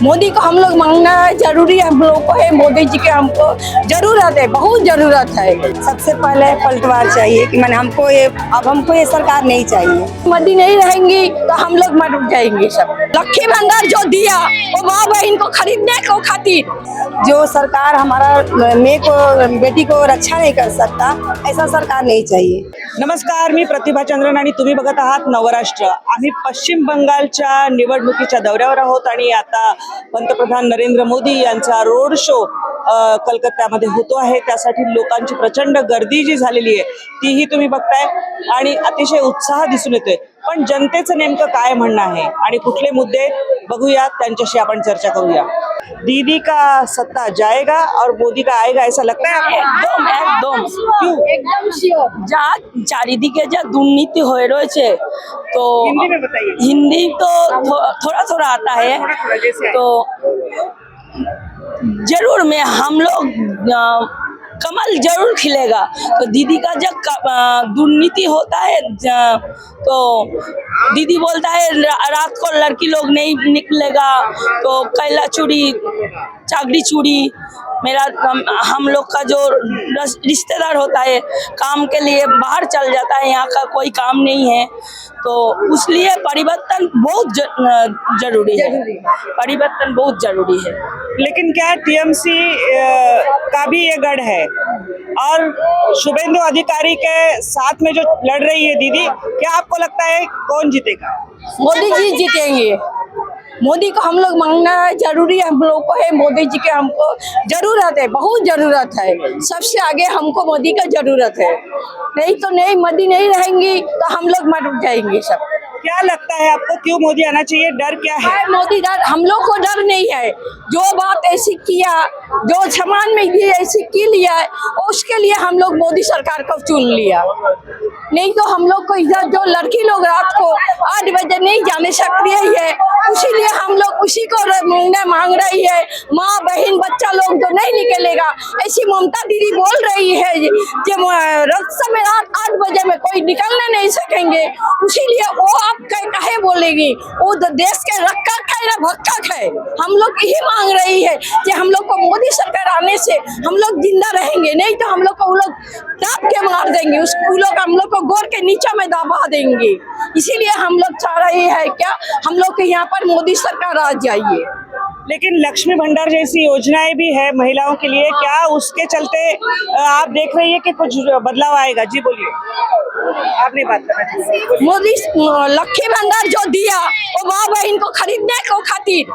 मोदी को हम लोग मांगना है, जरूरी हम लोग को है। मोदी जी के हमको जरूरत है, बहुत जरूरत है। सबसे पहले पलटवार चाहिए कि मैंने हमको ये सरकार नहीं चाहिए। मोदी नहीं रहेंगी तो हम लोग मर जाएंगे सब। लक्ष्मी भंडार जो दिया वो माँ बहन को खरीदने को खातिर, जो सरकार हमारा बेटी को रक्षा नहीं कर सकता, ऐसा सरकार नहीं चाहिए। नमस्कार, मी प्रतिभा चंद्रन आणि तुम्ही बघत आहात नवराष्ट्र। आम्ही पश्चिम बंगालच्या निवडणुकीच्या दौऱ्यावर आहोत आणि आता पंतप्रधान नरेंद्र मोदी यांचा रोड शो कलकत्त्यामध्ये होतो आहे। त्यासाठी लोकांची प्रचंड गर्दी जी झालेली आहे तीही तुम्ही बघताय आणि अतिशय उत्साह दिसून येतोय। पण जनतेचं नेमकं काय म्हणणं आहे आणि कुठले मुद्दे बघूया, त्यांच्याशी आपण चर्चा करूया। दीदी का सत्ता जाएगा और मोदी का आएगा, ऐसा लगता है आपको? একদম একদম क्यों? একদম শিওর। যা চারিদিকে যা দুর্নীতি হয়ে রয়েছে, তো हिंदी में बताइए। हिंदी तो थोड़ा थोड़ा आता है, थोड़ा जैसे तो जरूर में हम लोग कमल जरूर खिलेगा। तो दीदी का जब दुर्नीति होता है तो दीदी बोलता है रात को लड़की लोग नहीं निकलेगा, तो कैला चूड़ी चागड़ी चूड़ी मेरा हम लोग का जो रिश्तेदार होता है काम के लिए बाहर चल जाता है, यहाँ का कोई काम नहीं है, तो उसलिए परिवर्तन बहुत जरूरी है। परिवर्तन बहुत जरूरी है। लेकिन क्या टीएमसी का भी ये गढ़ है और शुभेंदु अधिकारी के साथ में जो लड़ रही है दीदी, क्या आपको लगता है कौन जीतेगा? मोदी जी जीतेंगे। मोदी को हम लोग मांगना है, जरूरी हम लोग को है। मोदी जी के हमको जरूरत है, बहुत जरूरत है। सबसे आगे हमको मोदी का जरूरत है, नहीं तो नहीं, मोदी नहीं रहेंगी तो हम लोग मर जाएंगे सब। क्या लगता है आपको, क्यों मोदी आना चाहिए? डर क्या है? मोदी डर, हम लोग को डर नहीं है। जो बात ऐसी किया, जो सामान में भी ऐसी की लिया, उसके लिए हम लोग मोदी सरकार को चुन लिया। नहीं तो हम लोग को इधर जो लड़की लोग रात को 8 बजे नहीं जाने सक रही है, इसीलिए हम लोग उसी को मांग रही है। माँ बहन बच्चा लोग तो नहीं निकलेगा, ऐसी ममता दीदी बोल रही है कि रात 8 बजे में कोई निकलने नहीं सकेंगे। इसीलिए वो आप कहे बोलेगी, वो तो देश के रक्षक है ना भक्षक है। हम लोग यही मांग रही है कि हम लोग को मोदी सरकार आने से हम लोग जिंदा रहेंगे, नहीं तो हम लोग को वो लोग दाब के मार देंगे, उन लोग हम लोग को गोर के नीचे में दबा देंगे। इसीलिए हम लोग चाह रहे हैं क्या हम लोग के यहाँ पर मोदी सरकार आ जाइए। लेकिन लक्ष्मी भंडार जैसी योजनाएं भी है महिलाओं के लिए, क्या उसके चलते आप देख रही है कि कुछ बदलाव आएगा? जी बोलिए, आपने बात करना। मोदी लक्ष्मी भंडार जो दिया वो माँ बहन को खरीदने को खातिर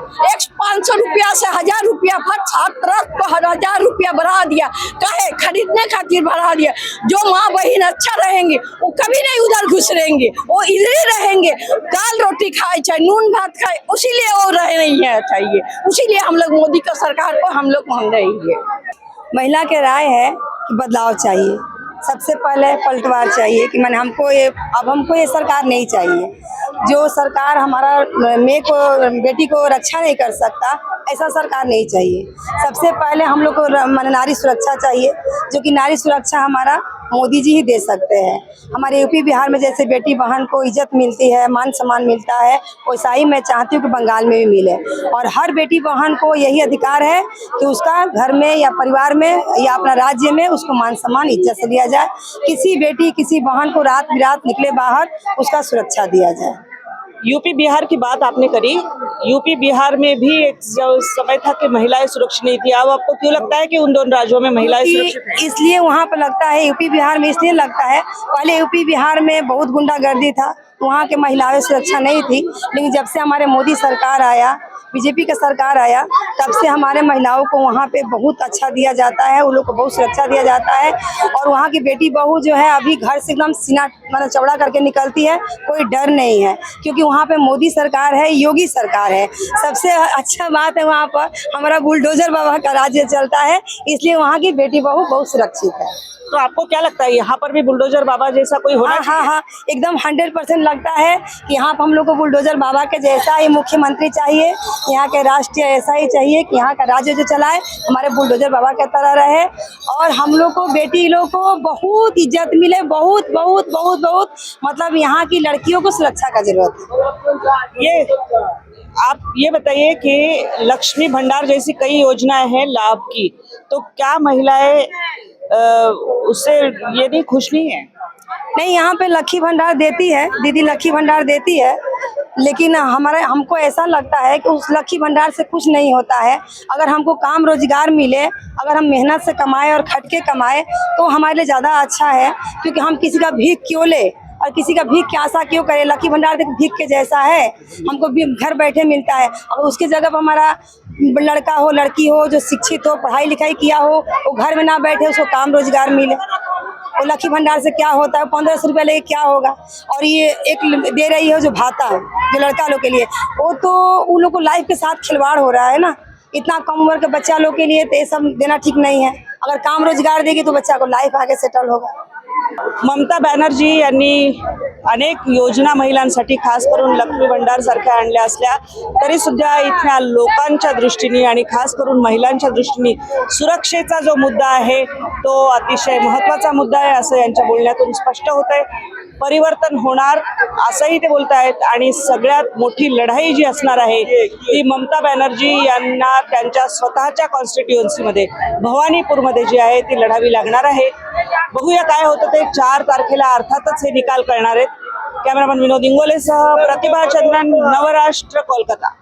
500 रुपया से 1000 रुपया छात्र को 1000 रुपया बढ़ा दिया, कहे खरीदने खातिर बढ़ा दिया। जो माँ बहन अच्छा रहेंगे वो कभी नहीं उधर घुस रहेंगे, वो इधर ही रहेंगे। दाल रोटी खाए चाहे नून भात खाए, उसीलिए वो रह नहीं है चाहिए। उसीलिए हम लोग मोदी का सरकार को हम लोग मांग रही है। महिला के राय है कि बदलाव चाहिए। सबसे पहले पलटवार चाहिए कि हमको ये सरकार नहीं चाहिए। जो सरकार हमारा बेटी को रक्षा नहीं कर सकता, ऐसा सरकार नहीं चाहिए। सबसे पहले हम लोग को नारी सुरक्षा चाहिए, जो कि नारी सुरक्षा हमारा मोदी जी ही दे सकते हैं। हमारे यूपी बिहार में जैसे बेटी बहन को इज्जत मिलती है, मान सम्मान मिलता है, वैसा ही मैं चाहती हूँ कि बंगाल में भी मिले। और हर बेटी बहन को यही अधिकार है कि उसका घर में या परिवार में या अपना राज्य में उसको मान सम्मान इज्जत से दिया जाए। किसी बेटी किसी बहन को रात बिरात निकले बाहर, उसका सुरक्षा दिया जाए। यूपी बिहार की बात आपने करी, यूपी बिहार में भी एक समय था कि महिलाएं सुरक्षित नहीं थी। अब आपको क्यों लगता है कि उन दोनों राज्यों में महिलाएं सुरक्षित हैं? इसलिए वहाँ पर लगता है, यूपी बिहार में इसलिए लगता है, पहले यूपी बिहार में बहुत गुंडागर्दी था, वहाँ के महिलाएं सुरक्षा नहीं थी। लेकिन जब से हमारे मोदी सरकार आया, बीजेपी का सरकार आया, तब से हमारे महिलाओं को वहाँ पे बहुत अच्छा दिया जाता है, उन लोग को बहुत सुरक्षा दिया जाता है। और वहाँ की बेटी बहू जो है अभी घर से एकदम सीना चौड़ा करके निकलती है, कोई डर नहीं है, क्योंकि वहाँ पे मोदी सरकार है, योगी सरकार है। सबसे अच्छा बात है वहाँ पर हमारा बुलडोजर बाबा का राज्य चलता है, इसलिए वहाँ की बेटी बहू बहुत सुरक्षित है। तो आपको क्या लगता है यहाँ पर भी बुलडोजर बाबा जैसा कोई होना चाहिए? हाँ, एकदम 100% लगता है कि यहाँ पर हम लोग को बुलडोजर बाबा के जैसा ही मुख्यमंत्री चाहिए। यहाँ के राष्ट्रीय ऐसा ही चाहिए कि यहाँ का राज्य जो चलाए हमारे बुलडोजर बाबा के तरह रहे, और हम लोग को बेटी लोग को बहुत इज्जत मिले, बहुत बहुत बहुत बहुत, मतलब यहाँ की लड़कियों को सुरक्षा का जरूरत है। आप ये बताइए कि लक्ष्मी भंडार जैसी कई योजनाएं हैं लाभ की, तो क्या महिलाएं उससे ये नहीं खुश नहीं है? नहीं, यहाँ पे लक्ष्मी भंडार देती है दीदी, लक्ष्मी भंडार देती है, लेकिन हमको ऐसा लगता है कि उस लक्ष्मी भंडार से कुछ नहीं होता है। अगर हमको काम रोजगार मिले, अगर हम मेहनत से कमाए और खट के कमाए तो हमारे लिए ज़्यादा अच्छा है, क्योंकि हम किसी का भीख क्यों ले और किसी का भीख की आशा क्यों करे। लक्ष्मी भंडार देख भीख के जैसा है, हमको भी घर बैठे मिलता है। और उसके जगह पर हमारा लड़का हो लड़की हो जो शिक्षित हो, पढ़ाई लिखाई किया हो, वो घर में ना बैठे, उसको काम रोजगार मिले। वो लक्ष्मी भंडार से क्या होता है, 1500 रुपया लेके क्या होगा। और ये एक दे रही है जो भाता जो लड़का लोग के लिए, वो तो उन लोग को लाइफ के साथ खिलवाड़ हो रहा है ना। इतना कम उम्र के बच्चा लोग के लिए तो ये सब देना ठीक नहीं है। अगर काम रोजगार देगी तो बच्चा को लाइफ आगे सेटल होगा। ममता बॅनर्जी यांनी अनेक योजना महिलांसाठी खास करून लक्ष्मी भंडार सारख्या आणल्या असल्या तरी सुद्धा इथल्या लोकांच्या दृष्टीने आणि खास करून महिलांच्या दृष्टीने सुरक्षेचा जो मुद्दा आहे तो अतिशय महत्त्वाचा मुद्दा आहे असं यांच्या बोलण्यातून स्पष्ट होतंय। परिवर्तन होणार असंही ते बोलत आहेत आणि सगळ्यात मोठी लढाई जी असणार आहे ती ममता बॅनर्जी यांना त्यांच्या स्वतःच्या कॉन्स्टिट्युएन्सीमध्ये भवानीपूरमध्ये जी आहे ती लढावी लागणार आहे। बघूया काय होतं ते 4 तारखेला अर्थातच हे निकाल कळणार आहेत। कॅमेरामन विनोद इंगोलेसह प्रतिभा चंद्रन, नवराष्ट्र, कोलकाता।